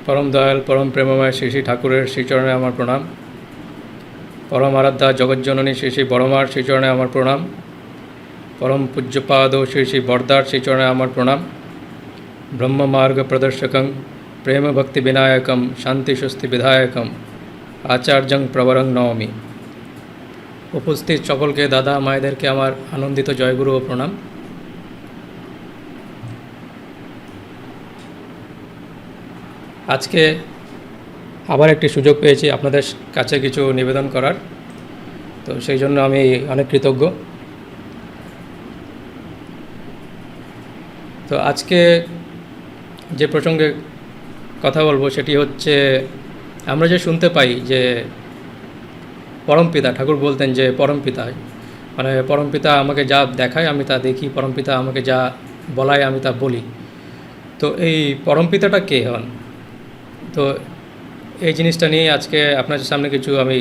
পরম দয়াল পরম প্রেমময় শ্রী শ্রী ঠাকুরের শ্রীচরণে আমার প্রণাম। পরম আরাধ্যা জগজ্জননী শ্রী শ্রী বড়মার শ্রীচরণে আমার প্রণাম। পরম পূজ্যপাদ শ্রী শ্রী বরদার শ্রীচরণে আমার প্রণাম। ব্রহ্মমার্গ প্রদর্শকং প্রেম ভক্তি বিনায়কম শান্তি স্বস্তি বিধায়কম আচার্যং প্রবরং নওমি। উপস্থিত সকলকে, দাদা মায়েদেরকে আমার আনন্দিত জয়গুরু ও প্রণাম। আজকে আবার একটি সুযোগ পেয়েছি আপনাদের কাছে কিছু নিবেদন করার, তো সেই জন্য আমি অনেক কৃতজ্ঞ। তো আজকে যে প্রসঙ্গে কথা বলবো সেটি হচ্ছে, আমরা যে শুনতে পাই যে পরমপিতা ঠাকুর বলতেন যে পরমপিতা মানে পরমপিতা আমাকে যা দেখায় আমি তা দেখি, পরমপিতা আমাকে যা বলায় আমি তা বলি। তো এই পরমপিতাটা কে হন? তো এই জিনিসটা নিয়ে আজকে আপনার সামনে কিছু আমি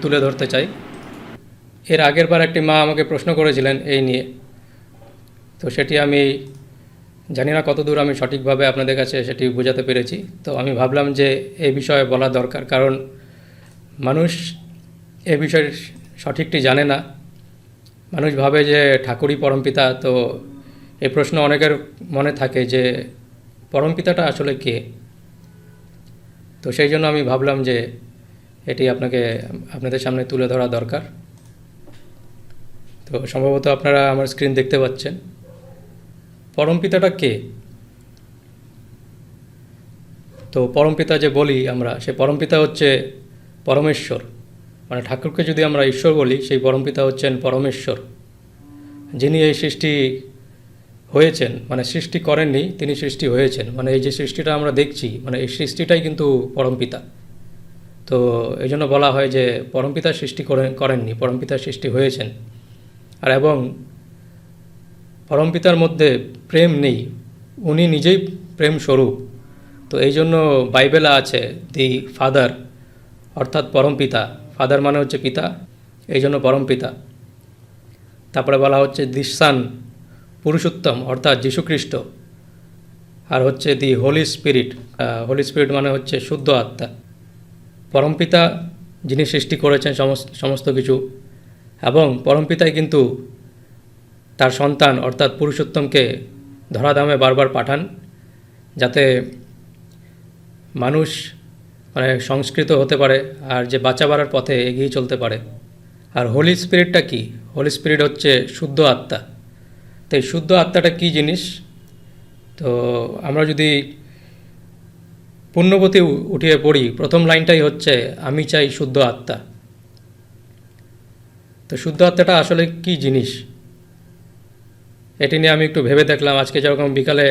তুলে ধরতে চাই। এর আগের বার একটি মা আমাকে প্রশ্ন করেছিলেন এই নিয়ে, তো সেটি আমি জানি না কতদূর আমি সঠিকভাবে আপনাদের কাছে সেটি বোঝাতে পেরেছি। তো আমি ভাবলাম যে এই বিষয়ে বলা দরকার, কারণ মানুষ এ বিষয়ে সঠিকটি জানে না। মানুষ ভাবে যে ঠাকুরই পরমপিতা। তো এই প্রশ্ন অনেকের মনে থাকে যে পরমপিতাটা আসলে কে। তো সেই জন্য আমি ভাবলাম যে এটি আপনাদের সামনে তুলে ধরা দরকার। তো সম্ভবত আপনারা আমার স্ক্রিন দেখতে পাচ্ছেন। পরমপিতাটা কে? তো পরমপিতা যে বলি আমরা, সে পরমপিতা হচ্ছে পরমেশ্বর। মানে ঠাকুরকে যদি আমরা ঈশ্বর বলি, সেই পরমপিতা হচ্ছেন পরমেশ্বর, যিনি এই সৃষ্টি হয়েছেন। মানে সৃষ্টি করেননি, তিনি সৃষ্টি হয়েছেন। মানে এই যে সৃষ্টিটা আমরা দেখছি, মানে এই সৃষ্টিটাই কিন্তু পরমপিতা। তো এই জন্য বলা হয় যে পরমপিতা সৃষ্টি করেননি, পরমপিতা সৃষ্টি হয়েছেন। আর এবং পরমপিতার মধ্যে প্রেম নেই, উনি নিজেই প্রেম স্বরূপ। তো এই জন্য বাইবেলে আছে দি ফাদার, অর্থাৎ পরমপিতা। ফাদার মানে হচ্ছে পিতা, এই জন্য পরমপিতা। তারপরে বলা হচ্ছে দি সান, পুরুষোত্তম অর্থাৎ যীশুখ্রিস্ট। আর হচ্ছে দি হোলি স্পিরিট, হোলি স্পিরিট মানে হচ্ছে শুদ্ধ আত্মা। পরমপিতা যিনি সৃষ্টি করেছেন সমস্ত কিছু, এবং পরমপিতাই কিন্তু তার সন্তান অর্থাৎ পুরুষোত্তমকে ধরাধামে বারবার পাঠান, যাতে মানুষ মানে সংস্কৃত হতে পারে আর যে বাঁচা বাড়ার পথে এগিয়ে চলতে পারে। আর হোলি স্পিরিটটা কি? হোলি স্পিরিট হচ্ছে শুদ্ধ আত্মা। তো এই শুদ্ধ আত্মাটা কী জিনিস? তো আমরা যদি পুণ্যবতী উঠিয়ে পড়ি, প্রথম লাইনটাই হচ্ছে আমি চাই শুদ্ধ আত্মা। তো শুদ্ধ আত্মাটা আসলে কী জিনিস, এটি নিয়ে আমি একটু ভেবে দেখলাম। আজকে যেরকম বিকালে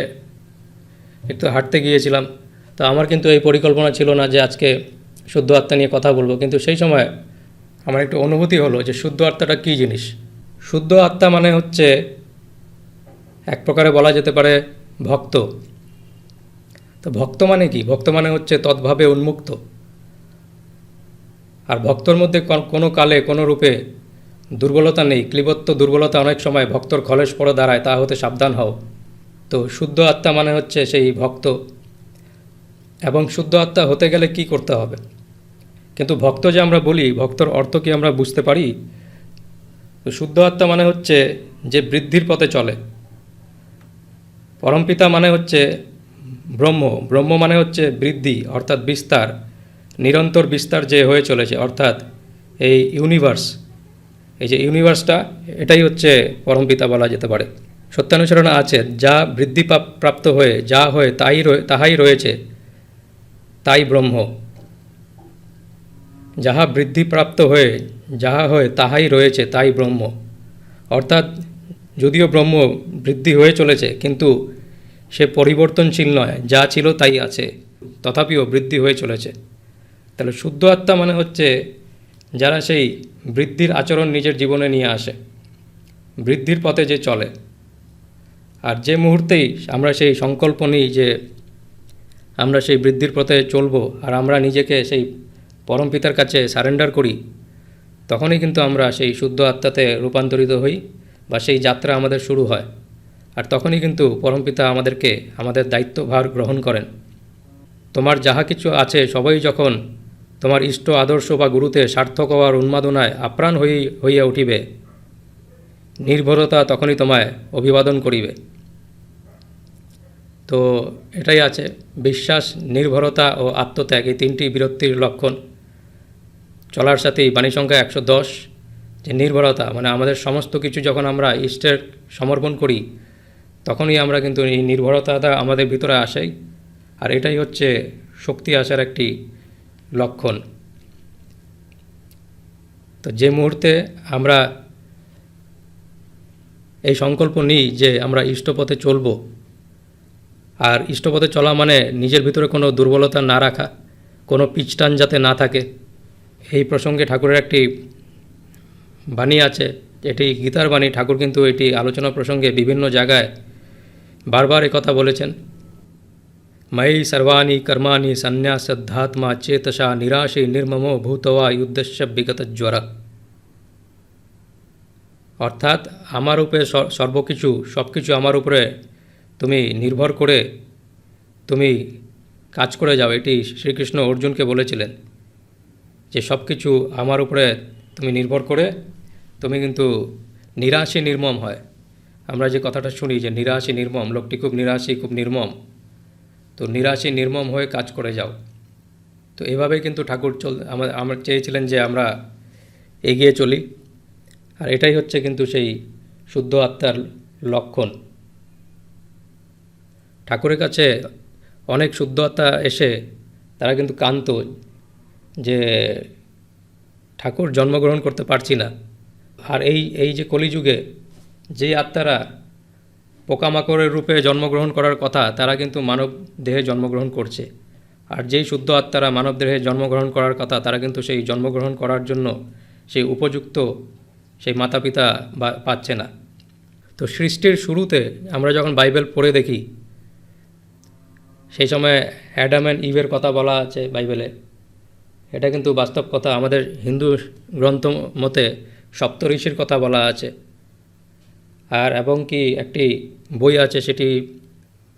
একটু হাঁটতে গিয়েছিলাম, তো আমার কিন্তু এই পরিকল্পনা ছিল না যে আজকে শুদ্ধ আত্মা নিয়ে কথা বলবো, কিন্তু সেই সময় আমার একটু অনুভূতি হলো যে শুদ্ধ আত্মাটা কী জিনিস। শুদ্ধ আত্মা মানে হচ্ছে এক প্রকারে বলা যেতে পারে ভক্ত। তো ভক্ত মানে কি? ভক্ত মানে হচ্ছে তদ্ভাবে উন্মুক্ত। আর ভক্তর মধ্যে কোনো কালে কোনো রূপে দুর্বলতা নেই, ক্লিবত্ব দুর্বলতা অনেক সময় ভক্তর খলেশ পড়ে দাঁড়ায়, তা হতে সাবধান হও। তো শুদ্ধ আত্মা মানে হচ্ছে সেই ভক্ত। এবং শুদ্ধ আত্মা হতে গেলে কি করতে হবে? কিন্তু ভক্ত যে আমরা বলি, ভক্তর অর্থ কি আমরা বুঝতে পারি? তো শুদ্ধ আত্মা মানে হচ্ছে যে বৃদ্ধির পথে চলে। পরমপিতা মানে হচ্ছে ব্রহ্ম, ব্রহ্ম মানে হচ্ছে বৃদ্ধি অর্থাৎ বিস্তার, নিরন্তর বিস্তার যে হয়ে চলেছে, অর্থাৎ এই ইউনিভার্স, এই যে ইউনিভার্সটা, এটাই হচ্ছে পরমপিতা বলা যেতে পারে। সত্যানুসরণে আছে, যা বৃদ্ধি প্রাপ্ত হয়ে যা হয় তাহাই রয়েছে, তাই ব্রহ্ম। যাহা বৃদ্ধিপ্রাপ্ত হয়ে যাহা হয় তাহাই রয়েছে, তাই ব্রহ্ম। অর্থাৎ যদিও ব্রহ্ম বৃদ্ধি হয়ে চলেছে, কিন্তু সে পরিবর্তনশীল নয়, যা ছিল তাই আছে, তথাপিও বৃদ্ধি হয়ে চলেছে। তাহলে শুদ্ধ আত্মা মানে হচ্ছে যারা সেই বৃদ্ধির আচরণ নিজের জীবনে নিয়ে আসে, বৃদ্ধির পথে যে চলে। আর যে মুহূর্তেই আমরা সেই সংকল্প নিই যে আমরা সেই বৃদ্ধির পথে চলব, আর আমরা নিজেকে সেই পরমপিতার কাছে সারেন্ডার করি, তখনই কিন্তু আমরা সেই শুদ্ধ আত্মাতে রূপান্তরিত হই, বা সেই যাত্রা আমাদের শুরু হয়। আর তখনই কিন্তু পরমপিতা আমাদের দায়িত্বভার গ্রহণ করেন। তোমার যাহা কিছু আছে সবই যখন তোমার ইষ্ট আদর্শ বা গুরুতে সার্থক হওয়ার উন্মাদনায় আপ্রাণ হইয়া উঠিবে, নির্ভরতা তখনই তোমায় অভিবাদন করিবে। তো এটাই আছে, বিশ্বাস, নির্ভরতা ও আত্মত্যাগ, এই তিনটি বীরত্বের লক্ষণ। চলার সাথেই বাণী সংখ্যা 110, যে নির্ভরতা মানে আমাদের সমস্ত কিছু যখন আমরা ইষ্টের সমর্পণ করি তখনই আমরা কিন্তু এই নির্ভরতাটা আমাদের ভিতরে আসেই, আর এটাই হচ্ছে শক্তি আসার একটি লক্ষণ। তো যে মুহূর্তে আমরা এই সংকল্প নিই যে আমরা ইষ্টপথে চলব, আর ইষ্টপথে চলা মানে নিজের ভিতরে কোনো দুর্বলতা না রাখা, কোনো পিছটান যাতে না থাকে। এই প্রসঙ্গে ঠাকুরের একটি বাণী আছে, এটি গীতার বাণী। ঠাকুর কিন্তু এটি আলোচনা প্রসঙ্গে বিভিন্ন জায়গায় বারবার কথা বলেছেন। ময়ি সর্বাণি কর্মাণি সন্ন্যাসধ্যাত্মা চেতসা নিরাশী নির্মমো ভূতবা যুদ্ধস্য বিগত জ্বর। অর্থাৎ আমার উপরে সর্বকিছু, সব কিছু আমার উপরে তুমি নির্ভর করে তুমি কাজ করে যাও। এটি শ্রীকৃষ্ণ অর্জুনকে বলেছিলেন যে সব কিছু আমার উপরে তুমি নির্ভর করে তুমি কিন্তু নিরাশী নির্মম হয়। আমরা যে কথাটা শুনি যে নিরাশী নির্মম, লোকটি খুব নিরাশী, খুব নির্মম, তো নিরাশী নির্মম হয়ে কাজ করে যাও। তো এভাবেই কিন্তু ঠাকুর আমরা চেয়েছিলেন যে আমরা এগিয়ে চলি, আর এটাই হচ্ছে কিন্তু সেই শুদ্ধ আত্মার লক্ষণ। ঠাকুরের কাছে অনেক শুদ্ধ আত্মা এসে তারা কিন্তু কান্ত যে ঠাকুর জন্মগ্রহণ করতে পারছি না। আর এই যে কলিযুগে যেই আত্মারা পোকামাকড়ের রূপে জন্মগ্রহণ করার কথা, তারা কিন্তু মানব দেহে জন্মগ্রহণ করছে। আর যেই শুদ্ধ আত্মারা মানব দেহে জন্মগ্রহণ করার কথা, তারা কিন্তু সেই জন্মগ্রহণ করার জন্য সেই উপযুক্ত সেই মাতা পিতা পাচ্ছে না। তো সৃষ্টির শুরুতে আমরা যখন বাইবেল পড়ে দেখি, সেই সময় অ্যাডাম অ্যান্ড ইভের কথা বলা আছে বাইবেলে। এটা কিন্তু বাস্তব কথা। আমাদের হিন্দু গ্রন্থ মতে সপ্তঋষির কথা বলা আছে। আর এবং কি একটি বই আছে, সেটি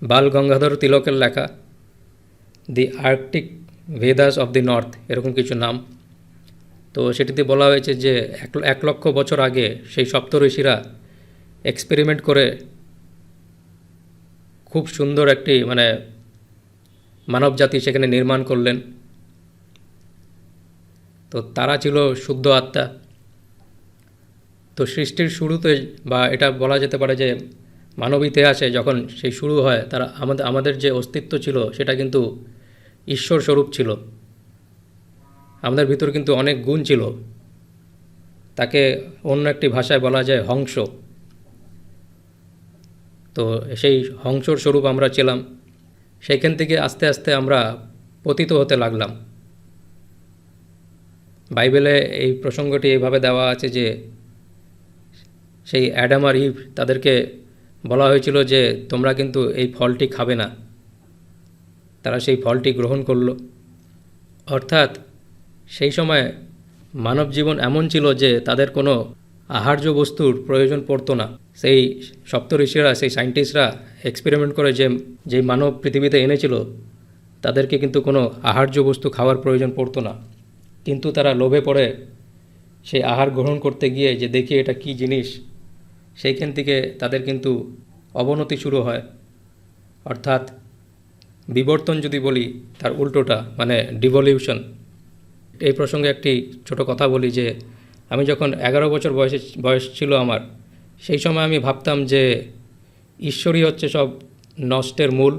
বাল গঙ্গাধর তিলকের লেখা, the Arctic Vedas of the north, এরকম কিছু নাম। তো সেটিতে বলা হয়েছে যে 1,00,000 বছর আগে সেই সপ্তঋষিরা এক্সপেরিমেন্ট করে খুব সুন্দর একটি মানব জাতি সেখানে নির্মাণ করলেন। তো তারা ছিল শুদ্ধ আত্মা। তো সৃষ্টির শুরুতে, বা এটা বলা যেতে পারে যে মানব ইতিহাসে যখন সেই শুরু হয়, তারা আমাদের যে অস্তিত্ব ছিল সেটা কিন্তু ঈশ্বর স্বরূপ ছিল। আমাদের ভিতর কিন্তু অনেক গুণ ছিল, তাকে অন্য একটি ভাষায় বলা যায় হংস। তো সেই হংসর স্বরূপ আমরা ছিলাম। সেইখান থেকে আস্তে আস্তে আমরা পতিত হতে লাগলাম। বাইবেলে এই প্রসঙ্গটি এইভাবে দেওয়া আছে যে সেই অ্যাডাম আর ইভ, তাদেরকে বলা হয়েছিল যে তোমরা কিন্তু এই ফলটি খাবে না। তারা সেই ফলটি গ্রহণ করল। অর্থাৎ সেই সময় মানব জীবন এমন ছিল যে তাদের কোনো আহার্য বস্তুর প্রয়োজন পড়তো না। সেই সপ্তঋষিরা, সেই সায়েন্টিস্টরা এক্সপেরিমেন্ট করে যে মানব পৃথিবীতে এনেছিল, তাদেরকে কিন্তু কোনো আহার্য বস্তু খাওয়ার প্রয়োজন পড়তো না। কিন্তু তারা লোভে পড়ে সেই আহার গ্রহণ করতে গিয়ে যে দেখি এটা কী জিনিস, সেইখান থেকে তাদের কিন্তু অবনতি শুরু হয়। অর্থাৎ বিবর্তন যদি বলি, তার উল্টোটা ডিভলিউশন। এই প্রসঙ্গে একটি ছোট কথা বলি যে আমি যখন 11 বছর বয়স ছিল আমার, সেই সময় আমি ভাবতাম যে ঈশ্বরই হচ্ছে সব নষ্টের মূল।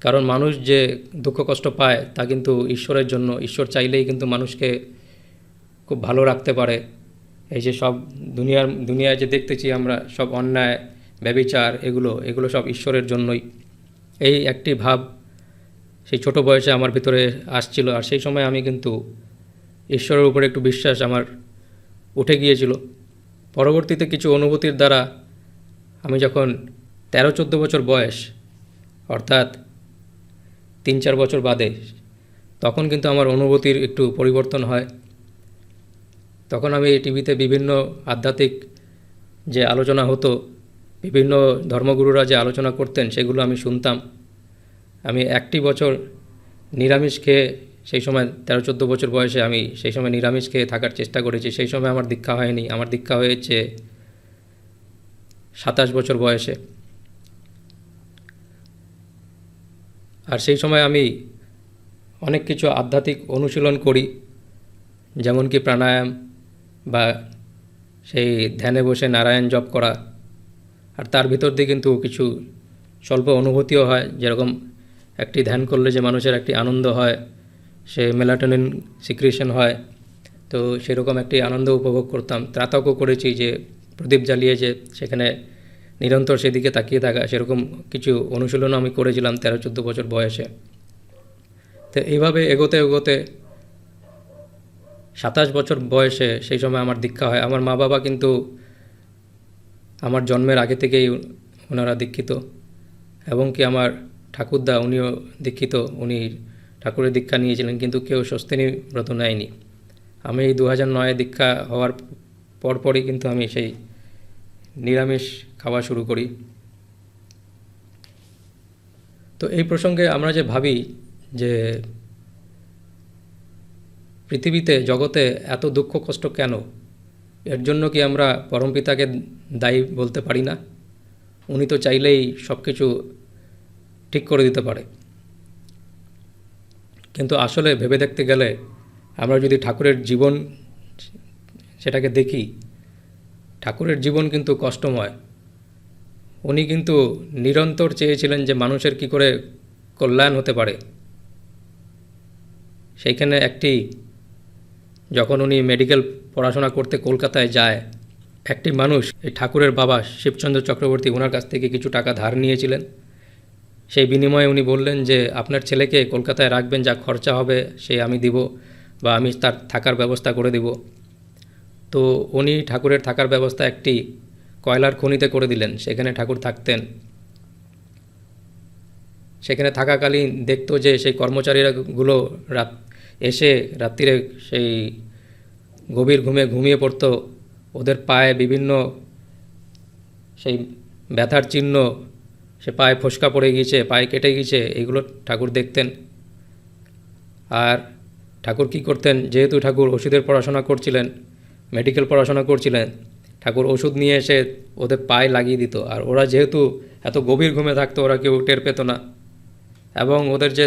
কারণ মানুষ যে দুঃখ কষ্ট পায় তা কিন্তু ঈশ্বরের জন্য। ঈশ্বর চাইলেই কিন্তু মানুষকে খুব ভালো রাখতে পারে। এই যে সব দুনিয়ায় যে দেখতেছি আমরা, সব অন্যায়, ব্যভিচার, এগুলো সব ঈশ্বরের জন্যই। এই একটি ভাব সেই ছোট বয়সে আমার ভিতরে আসছিল। আর সেই সময় আমি কিন্তু ঈশ্বরের উপরে একটু বিশ্বাস আমার উঠে গিয়েছিল। পরবর্তীতে কিছু অনুভূতির দ্বারা আমি যখন 13-14 বছর বয়স, অর্থাৎ 3-4 বছর বাদে, তখন কিন্তু আমার অনুভূতির একটু পরিবর্তন হয়। তখন আমি টিভিতে বিভিন্ন আধ্যাত্মিক যে আলোচনা হতো, বিভিন্ন ধর্মগুরুরা যে আলোচনা করতেন, সেগুলো আমি শুনতাম। আমি 1টি বছর নিরামিষ খেয়ে সেই সময় 13-14 বছর বয়সে আমি সেই সময় নিরামিষ খেয়ে থাকার চেষ্টা করেছি। সেই সময় আমার দীক্ষা হয়নি, আমার দীক্ষা হয়েছে 27 বছর বয়সে। আর সেই সময় আমি অনেক কিছু আধ্যাত্মিক অনুশীলন করি, যেমন কি প্রাণায়াম বা সেই ধ্যানে বসে নারায়ণ জপ করা। আর তার ভিতর দিয়ে কিন্তু কিছু স্বল্প অনুভূতিও হয়, যেরকম একটি ধ্যান করলে যে মানুষের একটি আনন্দ হয়, সে মেলাটোনিন সিক্রিশন হয়, তো সেরকম একটি আনন্দ উপভোগ করতাম। ত্রাতকও করেছি, যে প্রদীপ জ্বালিয়ে যে সেখানে নিরন্তর সেদিকে তাকিয়ে থাকা, সেরকম কিছু অনুশীলনও আমি করেছিলাম 13-14 বছর বয়সে। তো এইভাবে এগোতে এগোতে 27 বছর বয়সে সেই সময় আমার দীক্ষা হয়। আমার মা বাবা কিন্তু আমার জন্মের আগে থেকেই ওনারা দীক্ষিত, এবং কি আমার ঠাকুরদা উনিও দীক্ষিত, উনি ঠাকুরের দীক্ষা নিয়েছিলেন, কিন্তু কেউ স্বস্তিনী ব্রত নেয়নি। আমি এই 2009 দীক্ষা হওয়ার পরপরই কিন্তু আমি সেই নিরামিষ খাওয়া শুরু করি। তো এই প্রসঙ্গে আমরা যে ভাবি যে পৃথিবীতে জগতে এত দুঃখ কষ্ট কেন, এর জন্য কি আমরা পরমপিতাকে দায়ী বলতে পারি না? উনি তো চাইলেই সব কিছু ঠিক করে দিতে পারে। কিন্তু আসলে ভেবে দেখতে গেলে আমরা যদি ঠাকুরের জীবন সেটাকে দেখি, ঠাকুরের জীবন কিন্তু কষ্টময়। উনি কিন্তু নিরন্তর চেয়েছিলেন যে মানুষের কি করে কল্যাণ হতে পারে। সেইখানে যখন উনি মেডিকেল পড়াশোনা করতে কলকাতায় যায়, একটি মানুষ, এই ঠাকুরের বাবা শিবচন্দ্র চক্রবর্তী, ওনার কাছ থেকে কিছু টাকা ধার নিয়েছিলেন। সেই বিনিময়ে উনি বললেন যে আপনার ছেলেকে কলকাতায় রাখবেন, যা খরচা হবে সে আমি দিব, বা আমি তার থাকার ব্যবস্থা করে দিব। তো উনি ঠাকুরের থাকার ব্যবস্থা একটি কয়লার খনিতে করে দিলেন, সেখানে ঠাকুর থাকতেন। সেখানে থাকাকালীন দেখতো যে সেই কর্মচারীরাগুলো এসে রাত্রিরে সেই গভীর ঘুমে ঘুমিয়ে পড়তো, ওদের পায়ে বিভিন্ন সেই ব্যথার চিহ্ন, সে পায়ে ফোসকা পড়ে গিয়েছে, পায়ে কেটে গিয়েছে, এইগুলো ঠাকুর দেখতেন। আর ঠাকুর কী করতেন, যেহেতু ঠাকুর ওষুধের পড়াশোনা করছিলেন, মেডিকেল পড়াশোনা করছিলেন, ঠাকুর ওষুধ নিয়ে এসে ওদের পায়ে লাগিয়ে দিত। আর ওরা যেহেতু এত গভীর ঘুমে থাকতো, ওরা কেউ টের পেত না, এবং ওদের যে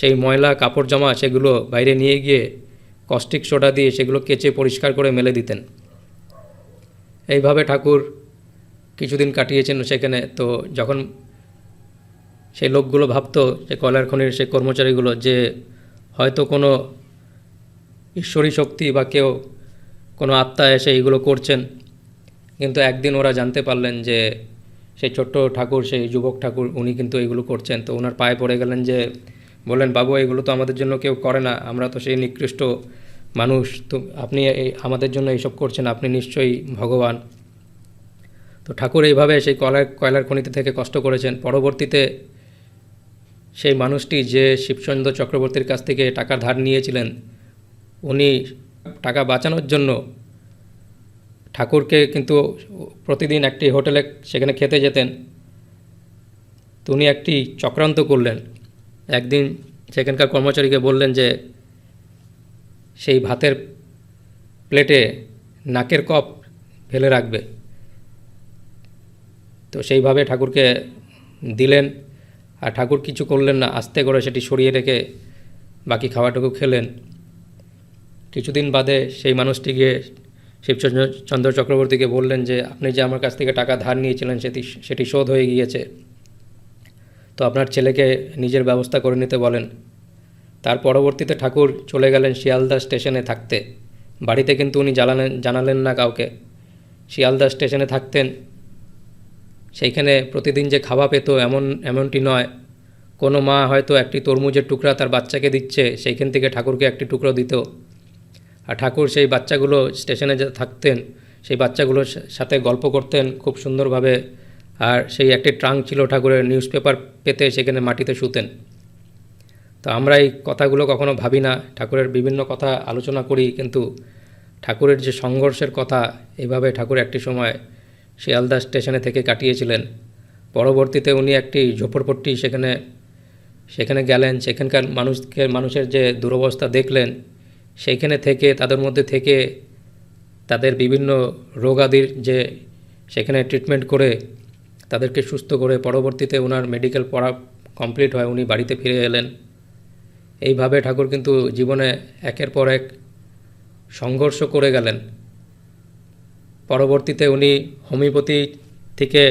সেই ময়লা কাপড় জামা সেগুলো বাইরে নিয়ে গিয়ে কস্টিক সোডা দিয়ে সেগুলো কেচে পরিষ্কার করে মেলে দিতেন। এইভাবে ঠাকুর কিছুদিন কাটিয়েছেন সেখানে। তো যখন সেই লোকগুলো ভাবতো, যে কয়লার খনির সেই কর্মচারীগুলো, যে হয়তো কোনো ঈশ্বরী শক্তি বা কেউ কোনো আত্মা এসে এইগুলো করছেন, কিন্তু একদিন ওরা জানতে পারলেন যে সেই ছোট্ট ঠাকুর, সেই যুবক ঠাকুর, উনি কিন্তু এইগুলো করছেন। তো ওনার পায়ে পড়ে গেলেন, যে বললেন, বাবু এগুলো তো আমাদের জন্য কেউ করে না, আমরা তো সেই নিকৃষ্ট মানুষ, তো আপনি আমাদের জন্য এইসব করছেন, আপনি নিশ্চয়ই ভগবান। তো ঠাকুর এইভাবে সেই কয়লার খনিতে থেকে কষ্ট করেছেন। পরবর্তীতে সেই মানুষটি যে শিবচন্দ্র চক্রবর্তীর কাছ থেকে টাকা ধার নিয়েছিলেন, উনি টাকা বাঁচানোর জন্য ঠাকুরকে কিন্তু প্রতিদিন একটি হোটেলে সেখানে খেতে যেতেন। তো উনি একটি চক্রান্ত করলেন। একদিন সেখানকার কর্মচারীকে বললেন যে সেই ভাতের প্লেটে নাকের কপ ফেলে রাখবে। তো সেইভাবে ঠাকুরকে দিলেন, আর ঠাকুর কিছু করলেন না, আস্তে করে সেটি সরিয়ে রেখে বাকি খাওয়াটুকু খেলেন। কিছুদিন বাদে সেই মানুষটি গিয়ে শিবচন্দ্র চক্রবর্তীকে বললেন যে আপনি যে আমার কাছ থেকে টাকা ধার নিয়েছিলেন সেটি শোধ হয়ে গিয়েছে, তো আপনার ছেলেকে নিজের ব্যবস্থা করে নিতে বলেন। তার পরবর্তীতে ঠাকুর চলে গেলেন শিয়ালদা স্টেশনে থাকতে। বাড়িতে কিন্তু উনি জানালেন না কাউকে, শিয়ালদা স্টেশনে থাকতেন। সেইখানে প্রতিদিন যে খাওয়া পেত এমনটি নয়। কোনো মা হয়তো একটি তরমুজের টুকরা তার বাচ্চাকে দিচ্ছে, সেইখান থেকে ঠাকুরকে একটি টুকরো দিত। আর ঠাকুর সেই বাচ্চাগুলো স্টেশনে যে থাকতেন, সেই বাচ্চাগুলোর সাথে গল্প করতেন খুব সুন্দরভাবে। আর সেই একটি ট্রাঙ্ক ছিল ঠাকুরের, নিউজ পেপার পেতে সেখানে মাটিতে শুতেন। তো আমরা এই কথাগুলো কখনো ভাবি না, ঠাকুরের বিভিন্ন কথা আলোচনা করি, কিন্তু ঠাকুরের যে সংঘর্ষের কথা, এইভাবে ঠাকুর একটি সময় শিয়ালদা স্টেশনে থেকে কাটিয়েছিলেন। পরবর্তীতে উনি একটি ঝোপড়পট্টি সেখানে সেখানে গেলেন, সেখানকার মানুষের যে দুরবস্থা দেখলেন, সেইখানে থেকে তাদের মধ্যে থেকে তাদের বিভিন্ন রোগাদির যে সেখানে ট্রিটমেন্ট করে তাদেরকে সুস্থ করে পরবর্তীতে ওনার মেডিকেল পড়া কমপ্লিট হয়, উনি বাড়িতে ফিরে এলেন। এইভাবে ঠাকুর কিন্তু জীবনে একের পর এক সংঘর্ষ করে গেলেন। পরবর্তীতে উনি হোমিওপ্যাথি থেকে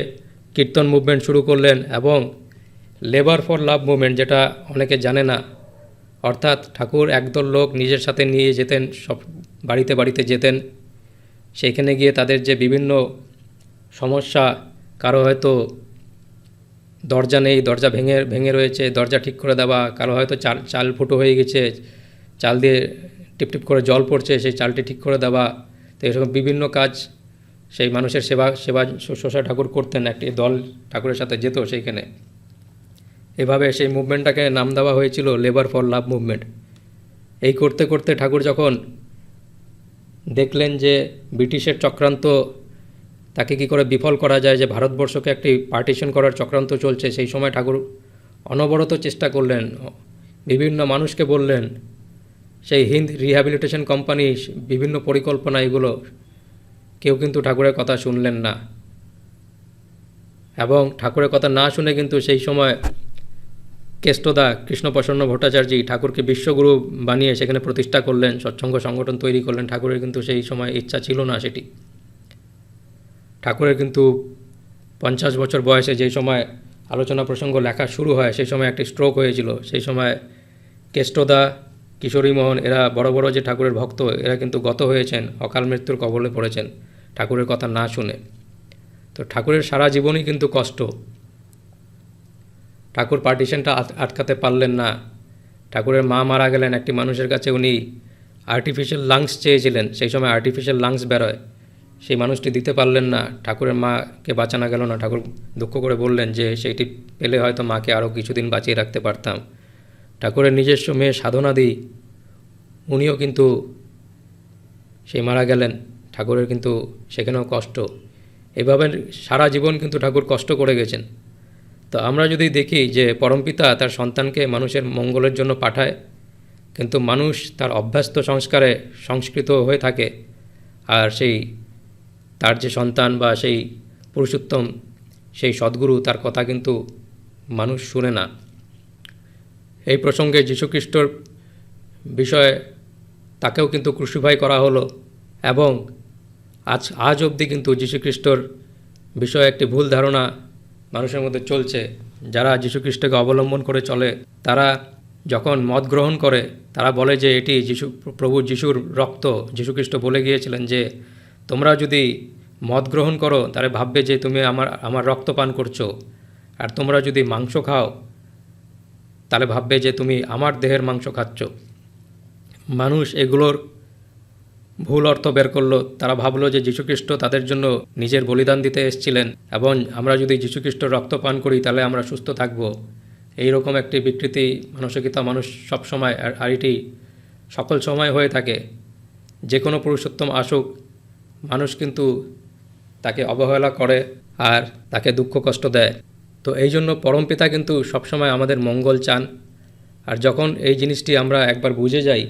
কীর্তন মুভমেন্ট শুরু করলেন এবং লেবার ফর লাভ মুভমেন্ট, যেটা অনেকে জানে না, অর্থাৎ ঠাকুর একদল লোক নিজের সাথে নিয়ে যেতেন, সব বাড়িতে বাড়িতে যেতেন, সেইখানে গিয়ে তাদের যে বিভিন্ন সমস্যা, কারো হয়তো দরজা নেই, দরজা ভেঙে রয়েছে, দরজা ঠিক করে দেওয়া, কারো হয়তো চাল ফুটো হয়ে গেছে, চাল দিয়ে টিপটিপ করে জল পড়ছে, সেই চালটি ঠিক করে দেওয়া। তো এরকম বিভিন্ন কাজ সেই মানুষের সেবা শুশ্রূষা ঠাকুর করতেন, একটি দল ঠাকুরের সাথে যেত সেইখানে। এভাবে সেই মুভমেন্টটাকে নাম দেওয়া হয়েছিল লেবার ফর লাভ মুভমেন্ট। এই করতে করতে ঠাকুর যখন দেখলেন যে ব্রিটিশের চক্রান্ত, তাকে কি করে বিফল করা যায়, যে ভারতবর্ষকে একটি পার্টিশন করার চক্রান্ত চলছে, সেই সময় ঠাকুর অনবরত চেষ্টা করলেন, বিভিন্ন মানুষকে বললেন, সেই হিন্দ রিহ্যাবিলিটেশন কোম্পানি, বিভিন্ন পরিকল্পনা, এগুলো কেউ কিন্তু ঠাকুরের কথা শুনলেন না। এবং ঠাকুরের কথা না শুনে কিন্তু সেই সময় কেষ্টদা কৃষ্ণপ্রসন্ন ভট্টাচার্য ঠাকুরকে বিশ্বগুরু বানিয়ে সেখানে প্রতিষ্ঠা করলেন, সৎসঙ্গ সংগঠন তৈরি করলেন। ঠাকুরের কিন্তু সেই সময় ইচ্ছা ছিল না সেটি। ঠাকুরের কিন্তু 50 বছর বয়সে যেই সময় আলোচনা প্রসঙ্গ লেখা শুরু হয়, সেই সময় একটি স্ট্রোক হয়েছিল। সেই সময় কেষ্টদা, কিশোরীমোহন, এরা বড় বড় যে ঠাকুরের ভক্ত, এরা কিন্তু গত হয়েছেন, অকাল মৃত্যুর কবলে পড়েছেন ঠাকুরের কথা না শুনে। তো ঠাকুরের সারা জীবনই কিন্তু কষ্ট। ঠাকুর পার্টিশনটা আটকাতে পারলেন না। ঠাকুরের মা মারা গেলেন, একটি মানুষের কাছে উনি আর্টিফিশিয়াল লাংস চেয়েছিলেন, সেই সময় আর্টিফিশিয়াল লাংস বেরোয়, সেই মানুষটি দিতে পারলেন না। ঠাকুরের মাকে বাঁচানো গেল না। ঠাকুর দুঃখ করে বললেন যে সেইটি পেলে হয়তো মাকে আরও কিছুদিন বাঁচিয়ে রাখতে পারতাম। ঠাকুরের নিজস্ব মেয়ে সাধনাদি, উনিও কিন্তু সেই মারা গেলেন। ঠাকুরের কিন্তু সেখানেও কষ্ট। এভাবে সারা জীবন কিন্তু ঠাকুর কষ্ট করে গেছেন। তো আমরা যদি দেখি যে পরমপিতা তার সন্তানকে মানুষের মঙ্গলের জন্য পাঠায়, কিন্তু মানুষ তার অভ্যস্ত সংস্কারে সংস্কৃত হয়ে থাকে, আর সেই তার যে সন্তান বা সেই পুরুষোত্তম, সেই সদ্গুরু, তার কথা কিন্তু মানুষ শুনে না। এই প্রসঙ্গে যীশুখ্রিস্টর বিষয়ে তাকেও কিন্তু ক্রুসিফাই করা হলো, এবং আজ অবধি কিন্তু যীশুখ্রিস্টর বিষয়ে একটি ভুল ধারণা মানুষের মধ্যে চলছে। যারা যীশুখ্রিস্টকে অবলম্বন করে চলে, তারা যখন মদ গ্রহণ করে, তারা বলে যে এটি প্রভু যিশুর রক্ত। যীশুখ্রিস্ট বলে গিয়েছিলেন যে তোমরা যদি মদ গ্রহণ করো, তাহলে ভাববে যে তুমি আমার রক্ত পান করছো, আর তোমরা যদি মাংস খাও, তাহলে ভাববে যে তুমি আমার দেহের মাংস খাচ্ছ। মানুষ এগুলোর ভুল অর্থ বের করলো। তারা ভাবলো যে যীশুখ্রিস্ট তাদের জন্য নিজের বলিদান দিতে এসেছিলেন, এবং আমরা যদি যীশুখ্রিস্টর রক্ত পান করি তাহলে আমরা সুস্থ থাকব। এইরকম একটি বিকৃতি মানসিকতা মানুষ সবসময়, আর এটি সকল সময় হয়ে থাকে। যে কোনো পুরুষোত্তম আসুক, মানুষ কিন্তু তাকে অবহেলা করে আর তাকে দুঃখ কষ্ট দেয়। তো এই জন্য পরমপিতা কিন্তু সবসময় আমাদের মঙ্গল চান। আর যখন এই জিনিসটি আমরা একবার বুঝে যাই,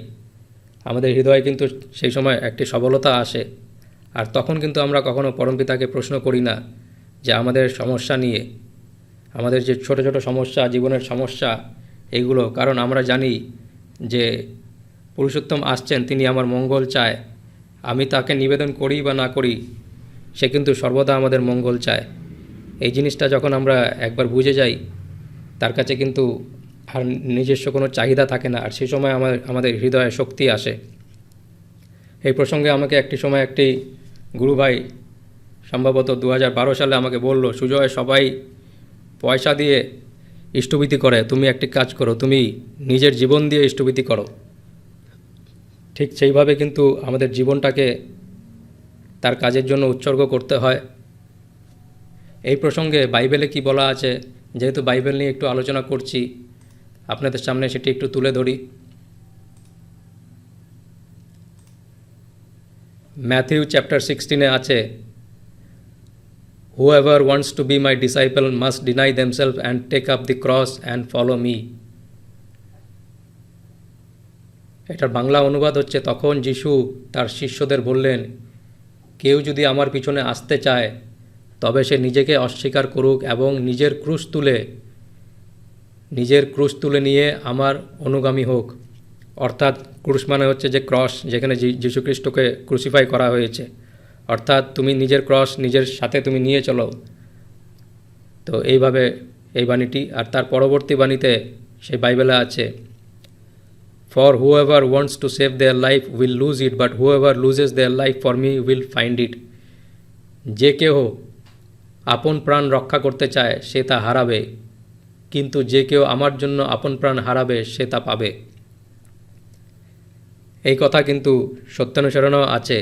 আমাদের হৃদয়ে কিন্তু সেই সময় একটি সবলতা আসে। আর তখন কিন্তু আমরা কখনো পরমপিতাকে প্রশ্ন করি না যে আমাদের সমস্যা নিয়ে, আমাদের যে ছোট ছোট সমস্যা, জীবনের সমস্যা, এইগুলো, কারণ আমরা জানি যে পুরুষোত্তম আসছেন, তিনি আমার মঙ্গল চায়। আমি তাকে নিবেদন করি বা না করি, সে কিন্তু সর্বদা আমাদের মঙ্গল চায়। এই জিনিসটা যখন আমরা একবার বুঝে যাই, তার কাছে কিন্তু আর নিজস্ব কোনো চাহিদা থাকে না, আর সেই সময় আমাদের হৃদয়ে শক্তি আসে। এই প্রসঙ্গে আমাকে একটি সময় একটি গুরুভাই, সম্ভবত 2012 সালে আমাকে বলল, সুজয়, সবাই পয়সা দিয়ে ইষ্টভীতি করে, তুমি একটি কাজ করো, তুমি নিজের জীবন দিয়ে ইষ্টভীতি করো। ঠিক সেইভাবে কিন্তু আমাদের জীবনটাকে তার কাজের জন্য উৎসর্গ করতে হয়। এই প্রসঙ্গে বাইবেলে কি বলা আছে, যেহেতু বাইবেল নিয়ে একটু আলোচনা করছি, আপনাদের সামনে সেটি একটু তুলে ধরি। ম্যাথিউ চ্যাপ্টার 16 আছে, Whoever wants to be my disciple must deny themselves and take up the cross and follow me. এটার বাংলা অনুবাদ হচ্ছে, তখন যিশু তার শিষ্যদের বললেন, কেউ যদি আমার পিছনে আসতে চায় তবে সে নিজেকে অস্বীকার করুক এবং নিজের ক্রুশ তুলে নিয়ে আমার অনুগামী হোক। অর্থাৎ ক্রুশ মানে হচ্ছে যে ক্রস, যেখানে যীশুখ্রিস্টকে ক্রুসিফাই করা হয়েছে। অর্থাৎ তুমি নিজের ক্রস নিজের সাথে তুমি নিয়ে চলো। তো এইভাবে এই বাণীটি। আর তার পরবর্তী বাণীতে সেই বাইবেলে আছে, for whoever wants to save their life will lose it, but whoever loses their life for me will find it. যে কেউ আপন প্রাণ রক্ষা করতে চায় সে তা হারাবে, কিন্তু যে কেউ আমার জন্য আপন প্রাণ হারাবে সে তা পাবে। এই কথা কিন্তু সত্যানুসরণও আছে।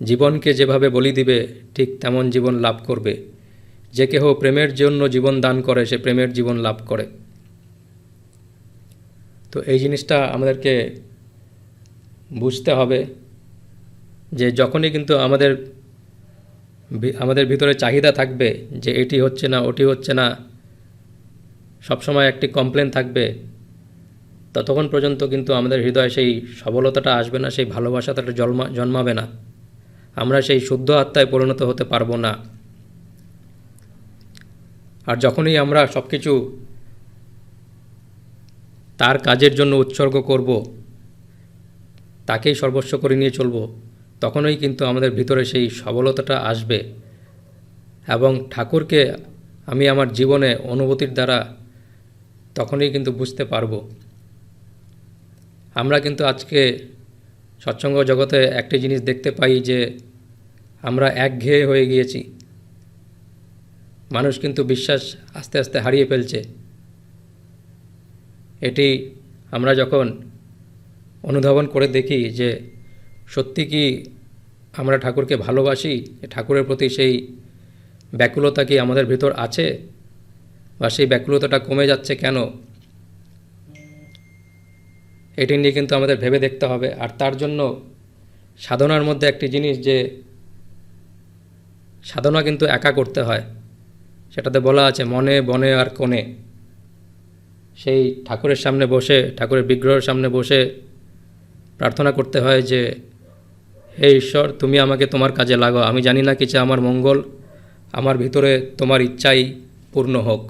জীবনকে যেভাবে বলি দিবে ঠিক তেমন জীবন লাভ করবে। যে কেহ প্রেমের জন্য জীবন দান করে সে প্রেমের জীবন লাভ করে। তো এই জিনিসটা আমাদেরকে বুঝতে হবে যে যখনই কিন্তু আমাদের ভিতরে চাহিদা থাকবে যে এটি হচ্ছে না ওটি হচ্ছে না, সবসময় একটি কমপ্লেন থাকবে, ততক্ষণ পর্যন্ত কিন্তু আমাদের হৃদয়ে সেই সবলতাটা আসবে না, সেই ভালোবাসাটা জন্মাবে না। আমরা সেই শুদ্ধ আত্মায় পরিণত হতে পারবো না। আর যখনই আমরা সব কিছু তার কাজের জন্য উৎসর্গ করব, তাকেই সর্বস্ব করে নিয়ে চলব, তখনই কিন্তু আমাদের ভিতরে সেই সবলতাটা আসবে। এবং ঠাকুরকে আমি আমার জীবনে অনুভূতির দ্বারা তখনই কিন্তু বুঝতে পারবো। আমরা কিন্তু আজকে সৎসঙ্গ জগতে একটি জিনিস দেখতে পাই যে আমরা একঘেয়ে হয়ে গিয়েছি। মানুষ কিন্তু বিশ্বাস আস্তে আস্তে হারিয়ে ফেলছে। এটি আমরা যখন অনুধাবন করে দেখি যে সত্যি কি আমরা ঠাকুরকে ভালোবাসি, ঠাকুরের প্রতি সেই ব্যাকুলতা কি আমাদের ভিতর আছে, বা সেই ব্যাকুলতাটা কমে যাচ্ছে কেন, এটি নিয়ে কিন্তু আমাদের ভেবে দেখতে হবে। আর তার জন্য সাধনার মধ্যে একটি জিনিস, যে সাধনা কিন্তু একা করতে হয়। সেটাতে বলা আছে মনে বনে আর কোণে। সেই ঠাকুরের সামনে বসে, ঠাকুরের বিগ্রহের সামনে বসে প্রার্থনা করতে হয় যে হে ঈশ্বর, তুমি আমাকে তোমার কাজে লাগাও। আমি জানি না কিছু আমার মঙ্গল, আমার ভিতরে তোমার ইচ্ছাই পূর্ণ হোক।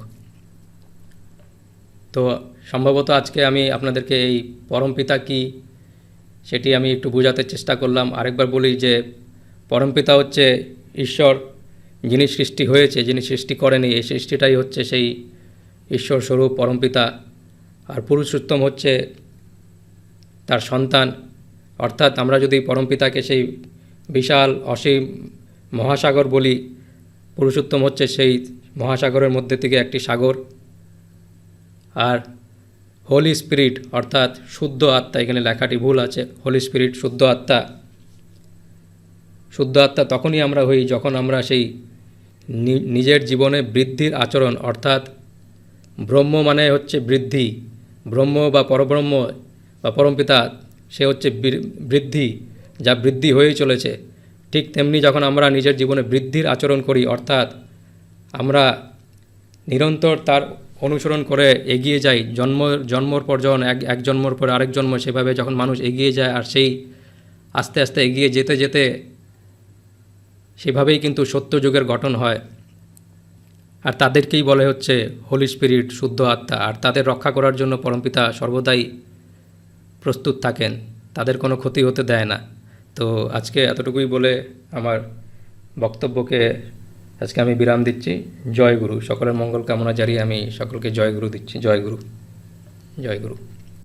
তো সম্ভবত আজকে আমি আপনাদেরকে এই পরমপিতা কি সেটি আমি একটু বোঝাতে চেষ্টা করলাম। আরেকবার বলি যে পরমপিতা হচ্ছে ঈশ্বর, যিনি সৃষ্টি হয়েছে, যিনি সৃষ্টি করেনি, এই সৃষ্টিটাই হচ্ছে সেই ঈশ্বর স্বরূপ পরমপিতা। আর পুরুষোত্তম হচ্ছে তার সন্তান। অর্থাৎ আমরা যদি পরমপিতাকে সেই বিশাল অসীম মহাসাগর বলি, পুরুষোত্তম হচ্ছে সেই মহাসাগরের মধ্যে থেকে একটি সাগর। আর হোলি স্পিরিট অর্থাৎ শুদ্ধ আত্মা, এখানে লেখাটি ভুল আছে, হোলি স্পিরিট শুদ্ধ আত্মা। শুদ্ধ আত্মা তখনই আমরা হই যখন আমরা সেই নিজের জীবনে বৃদ্ধির আচরণ, অর্থাৎ ব্রহ্ম মানে হচ্ছে বৃদ্ধি, ব্রহ্ম বা পরব্রহ্ম বা পরমপিতা সে হচ্ছে বৃদ্ধি, যা বৃদ্ধি হয়েই চলেছে। ঠিক তেমনি যখন আমরা নিজের জীবনে বৃদ্ধির আচরণ করি, অর্থাৎ আমরা নিরন্তর তার অনুসরণ করে এগিয়ে যাই, জন্মর পর যখন এক জন্মর পর আরেক জন্ম, সেভাবে যখন মানুষ এগিয়ে যায়, আর সেই আস্তে আস্তে এগিয়ে যেতে যেতে সেভাবেই কিন্তু সত্যযুগের গঠন হয়। আর তাদেরকেই বলে হচ্ছে হোলি স্পিরিট শুদ্ধ আত্মা। আর তাদের রক্ষা করার জন্য পরমপিতা সর্বদাই প্রস্তুত থাকেন, তাদের কোনো ক্ষতি হতে দেয় না। তো আজকে এতটুকুই বলে আমার বক্তব্যকে আজকে আমি বিরাম দিচ্ছি। জয় গুরু। সকলের মঙ্গল কামনা জারি আমি সকলকে জয় গুরু দিচ্ছি। জয় গুরু, জয় গুরু।